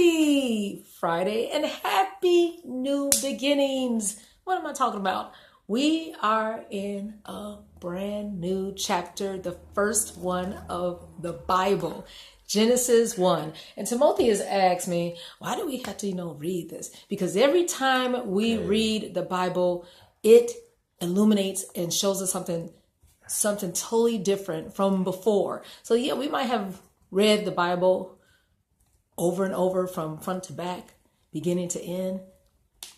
Happy Friday and happy new beginnings. What am I talking about? We are in a brand new chapter, the first one of the Bible, Genesis 1. And Timothy has asked me, why do we have to, read this? Because every time we read the Bible, it illuminates and shows us something totally different from before. So yeah, we might have read the Bible over and over from front to back, beginning to end.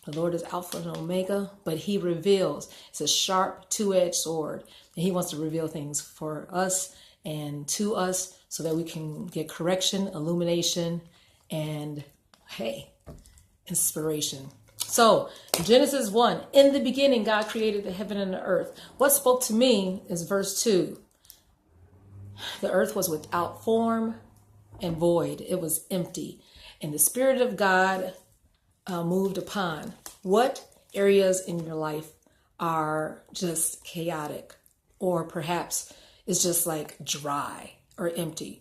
The Lord is Alpha and Omega, but he reveals. It's a sharp two-edged sword, and he wants to reveal things for us and to us so that we can get correction, illumination, and inspiration. So Genesis 1, in the beginning, God created the heaven and the earth. What spoke to me is verse 2. The earth was without form and void. It was empty. And the Spirit of God moved upon. What areas in your life are just chaotic, or perhaps it's just like dry or empty?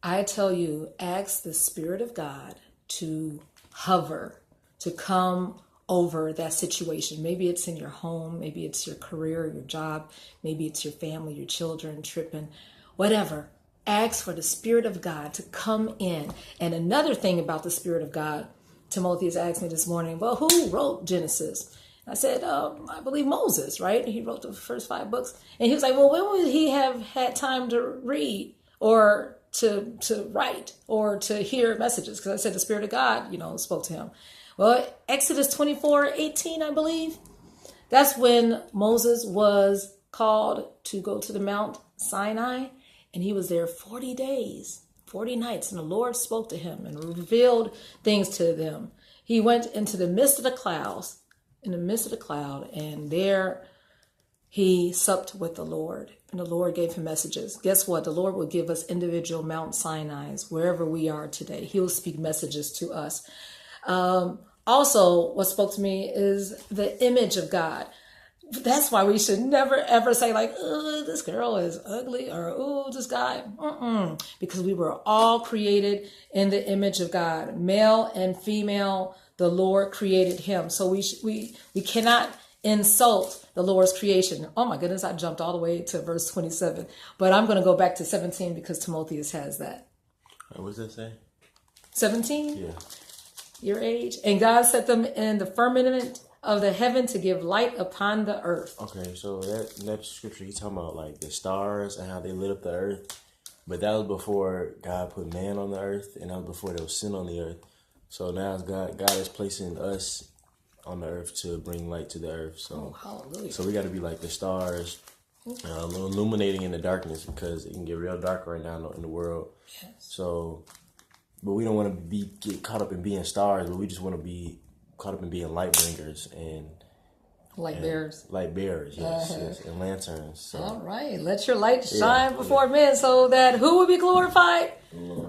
I tell you, ask the Spirit of God to hover, to come over that situation. Maybe it's in your home, maybe it's your career, your job, maybe it's your family, your children tripping, whatever. Ask for the Spirit of God to come in. And another thing about the Spirit of God, Timothy has asked me this morning, well, who wrote Genesis? I said, I believe Moses, right? He wrote the first 5 books. And he was like, well, when would he have had time to read or to write or to hear messages? Because I said the Spirit of God, spoke to him. Well, Exodus 24:18, I believe. That's when Moses was called to go to the Mount Sinai. And he was there 40 days, 40 nights. And the Lord spoke to him and revealed things to them. He went into the midst of the clouds, and there he supped with the Lord. And the Lord gave him messages. Guess what? The Lord will give us individual Mount Sinai's wherever we are today. He will speak messages to us. Also, what spoke to me is the image of God. That's why we should never, ever say like, oh, this girl is ugly, or oh, this guy. Because we were all created in the image of God. Male and female, the Lord created him. So we cannot insult the Lord's creation. Oh my goodness, I jumped all the way to verse 27. But I'm going to go back to 17 because Timotheus has that. What does that say? 17? Yeah. Your age. And God set them in the firmament of the heaven to give light upon the earth. Okay, so that scripture, he's talking about like the stars and how they lit up the earth. But that was before God put man on the earth, and that was before there was sin on the earth. So now God is placing us on the earth to bring light to the earth. So, hallelujah. So we got to be like the stars, illuminating in the darkness, because it can get real dark right now in the world. Yes. So, but we don't want to get caught up in being stars, but we just want to be caught up in being light bringers and light bearers. Light bearers, yes, and lanterns. So. All right, let your light shine before men, so that who will be glorified?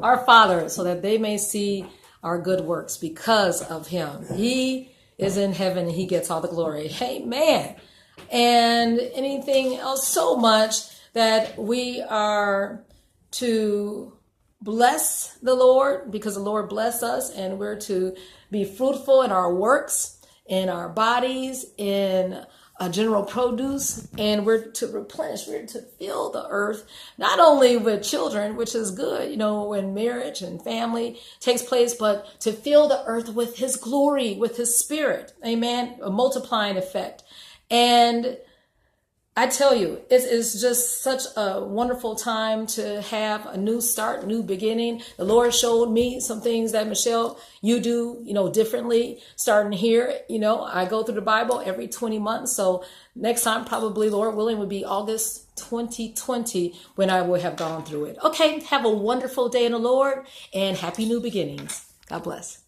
Our Father, so that they may see our good works because of him. He is in heaven and he gets all the glory. Amen. And anything else, so much that we are to bless the Lord, because the Lord blessed us, and we're to be fruitful in our works, in our bodies, in general produce, and we're to replenish, we're to fill the earth, not only with children, which is good, when marriage and family takes place, but to fill the earth with his glory, with his Spirit. Amen. A multiplying effect. And I tell you, it is just such a wonderful time to have a new start, new beginning. The Lord showed me some things that, Michelle, you do, differently starting here. I go through the Bible every 20 months. So next time, probably, Lord willing, would be August 2020 when I will have gone through it. Okay, have a wonderful day in the Lord and happy new beginnings. God bless.